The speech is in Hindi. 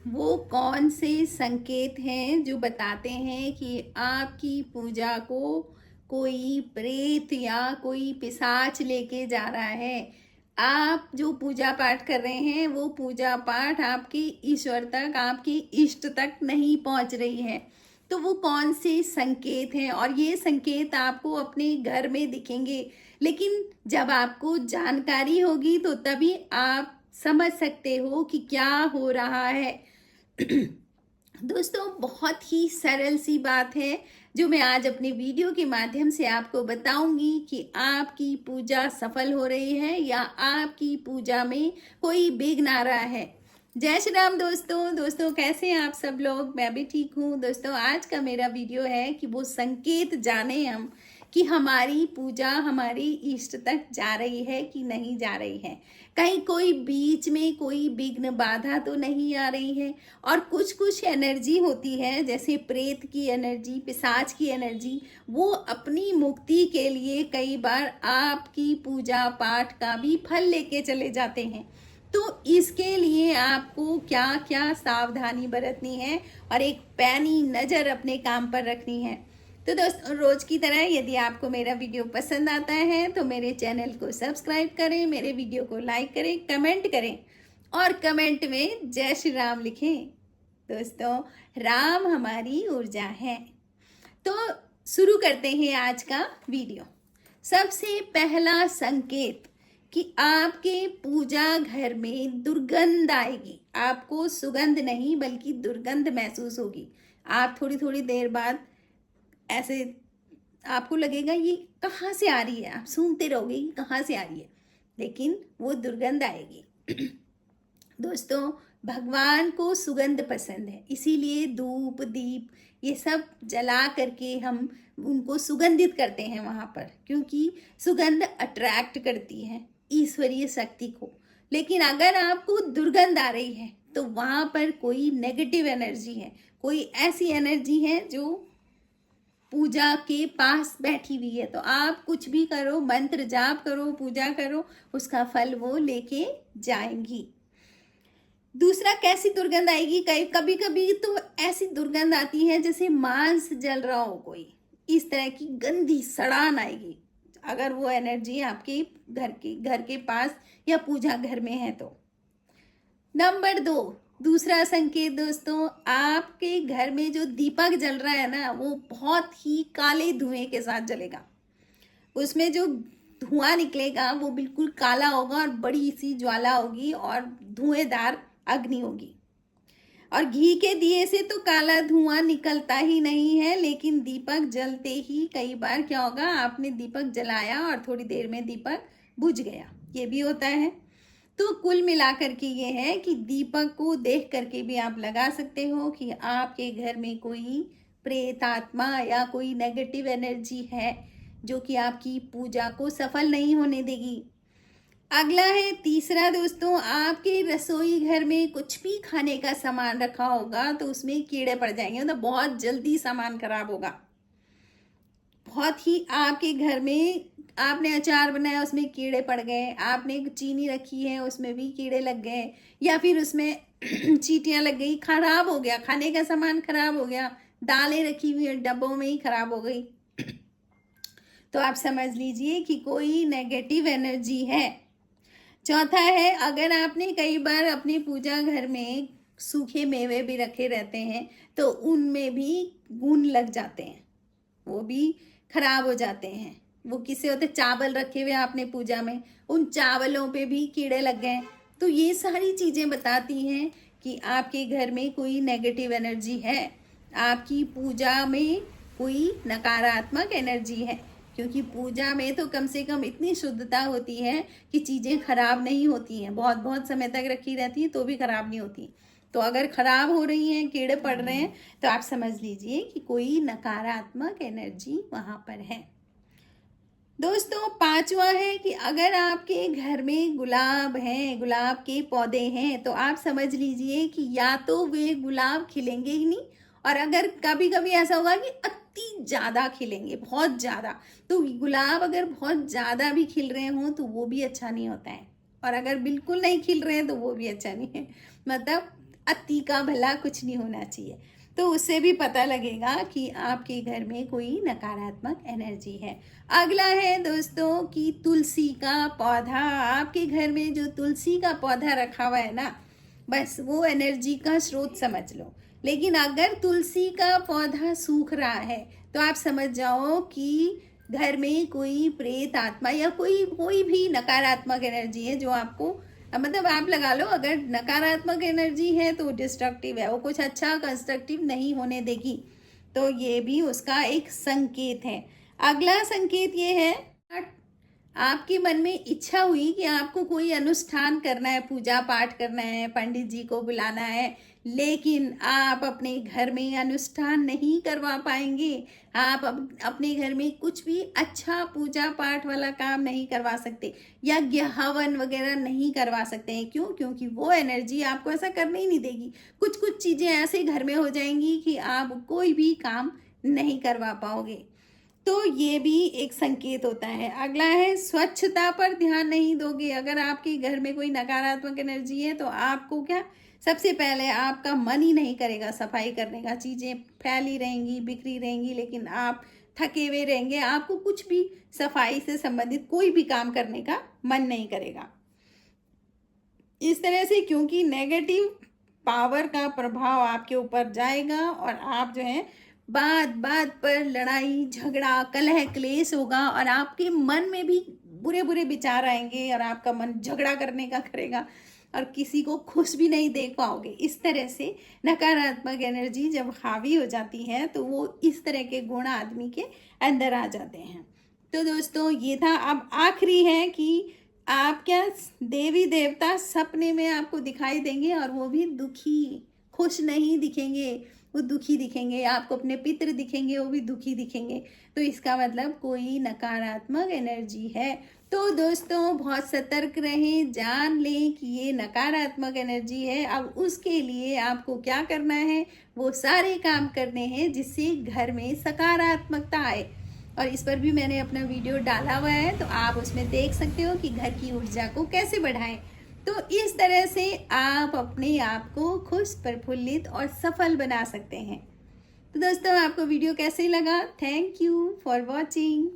वो कौन से संकेत हैं जो बताते हैं कि आपकी पूजा को कोई प्रेत या कोई पिशाच लेके जा रहा है। आप जो पूजा पाठ कर रहे हैं वो पूजा पाठ आपके ईश्वर तक, आपके इष्ट तक नहीं पहुंच रही है। तो वो कौन से संकेत हैं, और ये संकेत आपको अपने घर में दिखेंगे, लेकिन जब आपको जानकारी होगी तो तभी आप समझ सकते हो कि क्या हो रहा है। दोस्तों, बहुत ही सरल सी बात है जो मैं आज अपने वीडियो के माध्यम से आपको बताऊंगी कि आपकी पूजा सफल हो रही है या आपकी पूजा में कोई विघ्न आ रहा है। जय श्री राम दोस्तों कैसे हैं आप सब लोग। मैं भी ठीक हूँ। दोस्तों, आज का मेरा वीडियो है कि वो संकेत जाने हम कि हमारी पूजा हमारी इष्ट तक जा रही है कि नहीं जा रही है। कहीं कोई बीच में कोई विघ्न बाधा तो नहीं आ रही है। और कुछ कुछ एनर्जी होती है, जैसे प्रेत की एनर्जी, पिशाच की एनर्जी, वो अपनी मुक्ति के लिए कई बार आपकी पूजा पाठ का भी फल लेके चले जाते हैं। तो इसके लिए आपको क्या क्या सावधानी बरतनी है और एक पैनी नज़र अपने काम पर रखनी है। तो दोस्तों, रोज की तरह यदि आपको मेरा वीडियो पसंद आता है तो मेरे चैनल को सब्सक्राइब करें, मेरे वीडियो को लाइक करें, कमेंट करें और कमेंट में जय श्री राम लिखें। दोस्तों, राम हमारी ऊर्जा है। तो शुरू करते हैं आज का वीडियो। सबसे पहला संकेत कि आपके पूजा घर में दुर्गंध आएगी। आपको सुगंध नहीं बल्कि दुर्गंध महसूस होगी। आप थोड़ी थोड़ी देर बाद ऐसे आपको लगेगा ये कहाँ से आ रही है, आप सूंघते रहोगे कि कहाँ से आ रही है, लेकिन वो दुर्गंध आएगी। दोस्तों, भगवान को सुगंध पसंद है, इसीलिए धूप दीप ये सब जला करके हम उनको सुगंधित करते हैं वहाँ पर, क्योंकि सुगंध अट्रैक्ट करती है ईश्वरीय शक्ति को। लेकिन अगर आपको दुर्गंध आ रही है तो वहाँ पर कोई नेगेटिव एनर्जी है, कोई ऐसी एनर्जी है जो पूजा के पास बैठी हुई है। तो आप कुछ भी करो, मंत्र जाप करो, पूजा करो, उसका फल वो लेके जाएंगी। दूसरा, कैसी दुर्गंध आएगी? कभी कभी तो ऐसी दुर्गंध आती है जैसे मांस जल रहा हो कोई, इस तरह की गंदी सड़ान आएगी अगर वो एनर्जी आपके घर के पास या पूजा घर में है तो। नंबर 2, दूसरा संकेत दोस्तों, आपके घर में जो दीपक जल रहा है ना, वो बहुत ही काले धुएं के साथ जलेगा। उसमें जो धुआं निकलेगा वो बिल्कुल काला होगा और बड़ी सी ज्वाला होगी और धुएंदार अग्नि होगी। और घी के दिए से तो काला धुआं निकलता ही नहीं है, लेकिन दीपक जलते ही कई बार क्या होगा, आपने दीपक जलाया और थोड़ी देर में दीपक बुझ गया, ये भी होता है। तो कुल मिलाकर के ये है कि दीपक को देख करके भी आप लगा सकते हो कि आपके घर में कोई प्रेत आत्मा या कोई नेगेटिव एनर्जी है जो कि आपकी पूजा को सफल नहीं होने देगी। अगला है तीसरा दोस्तों, आपके रसोई घर में कुछ भी खाने का सामान रखा होगा तो उसमें कीड़े पड़ जाएंगे, मतलब बहुत जल्दी सामान खराब होगा। बहुत ही आपके घर में आपने अचार बनाया, उसमें कीड़े पड़ गए, आपने चीनी रखी है उसमें भी कीड़े लग गए, या फिर उसमें चींटियां लग गई, खराब हो गया, खाने का सामान खराब हो गया, दालें रखी हुई डब्बों में ही खराब हो गई, तो आप समझ लीजिए कि कोई नेगेटिव एनर्जी है। चौथा है, अगर आपने कई बार अपनी पूजा घर में सूखे मेवे भी रखे रहते हैं तो उनमें भी घुन लग जाते हैं, वो भी खराब हो जाते हैं। वो किसे होते, चावल रखे हुए आपने पूजा में, उन चावलों पे भी कीड़े लग गए। तो ये सारी चीज़ें बताती हैं कि आपके घर में कोई नेगेटिव एनर्जी है, आपकी पूजा में कोई नकारात्मक एनर्जी है। क्योंकि पूजा में तो कम से कम इतनी शुद्धता होती है कि चीज़ें खराब नहीं होती हैं, बहुत बहुत समय तक रखी रहती हैं तो भी खराब नहीं होती। तो अगर खराब हो रही हैं, कीड़े पड़ रहे हैं, तो आप समझ लीजिए कि कोई नकारात्मक एनर्जी वहाँ पर है। दोस्तों, पांचवा है कि अगर आपके घर में गुलाब हैं, गुलाब के पौधे हैं, तो आप समझ लीजिए कि या तो वे गुलाब खिलेंगे ही नहीं, और अगर कभी कभी ऐसा होगा कि अति ज़्यादा खिलेंगे, बहुत ज़्यादा। तो गुलाब अगर बहुत ज़्यादा भी खिल रहे हों तो वो भी अच्छा नहीं होता है, और अगर बिल्कुल नहीं खिल रहे हैं तो वो भी अच्छा नहीं है। मतलब अति का भला कुछ नहीं होना चाहिए। तो उससे भी पता लगेगा कि आपके घर में कोई नकारात्मक एनर्जी है। अगला है दोस्तों कि तुलसी का पौधा। आपके घर में जो तुलसी का पौधा रखा हुआ है ना, बस वो एनर्जी का स्रोत समझ लो। लेकिन अगर तुलसी का पौधा सूख रहा है तो आप समझ जाओ कि घर में कोई प्रेत आत्मा या कोई भी नकारात्मक एनर्जी है जो आपको, मतलब आप लगा लो, अगर नकारात्मक एनर्जी है तो डिस्ट्रक्टिव है, वो कुछ अच्छा कंस्ट्रक्टिव नहीं होने देगी। तो ये भी उसका एक संकेत है। अगला संकेत ये है, आपके मन में इच्छा हुई कि आपको कोई अनुष्ठान करना है, पूजा पाठ करना है, पंडित जी को बुलाना है, लेकिन आप अपने घर में अनुष्ठान नहीं करवा पाएंगे। आप अपने घर में कुछ भी अच्छा पूजा पाठ वाला काम नहीं करवा सकते, यज्ञ हवन वगैरह नहीं करवा सकते हैं। क्यों? क्योंकि वो एनर्जी आपको ऐसा करने ही नहीं देगी। कुछ कुछ चीज़ें ऐसे घर में हो जाएंगी कि आप कोई भी काम नहीं करवा पाओगे। तो ये भी एक संकेत होता है। अगला है स्वच्छता पर ध्यान नहीं दोगे। अगर आपके घर में कोई नकारात्मक एनर्जी है तो आपको क्या, सबसे पहले आपका मन ही नहीं करेगा सफाई करने का। चीज़ें फैली रहेंगी, बिखरी रहेंगी, लेकिन आप थके हुए रहेंगे, आपको कुछ भी सफाई से संबंधित कोई भी काम करने का मन नहीं करेगा। इस तरह से, क्योंकि नेगेटिव पावर का प्रभाव आपके ऊपर जाएगा और आप जो है बात बात पर लड़ाई झगड़ा कलह क्लेश होगा और आपके मन में भी बुरे बुरे विचार आएंगे और आपका मन झगड़ा करने का करेगा और किसी को खुश भी नहीं देख पाओगे। इस तरह से नकारात्मक एनर्जी जब हावी हो जाती है तो वो इस तरह के गुण आदमी के अंदर आ जाते हैं। तो दोस्तों ये था। अब आखिरी है कि आप क्या, देवी देवता सपने में आपको दिखाई देंगे और वो भी दुखी, खुश नहीं दिखेंगे, वो दुखी दिखेंगे। आपको अपने पितृ दिखेंगे, वो भी दुखी दिखेंगे। तो इसका मतलब कोई नकारात्मक एनर्जी है। तो दोस्तों बहुत सतर्क रहें, जान लें कि ये नकारात्मक एनर्जी है। अब उसके लिए आपको क्या करना है, वो सारे काम करने हैं जिससे घर में सकारात्मकता आए। और इस पर भी मैंने अपना वीडियो डाला हुआ है, तो आप उसमें देख सकते हो कि घर की ऊर्जा को कैसे बढ़ाएं। तो इस तरह से आप अपने आप को खुश, प्रफुल्लित और सफल बना सकते हैं। तो दोस्तों आपको वीडियो कैसे लगा? Thank you for watching.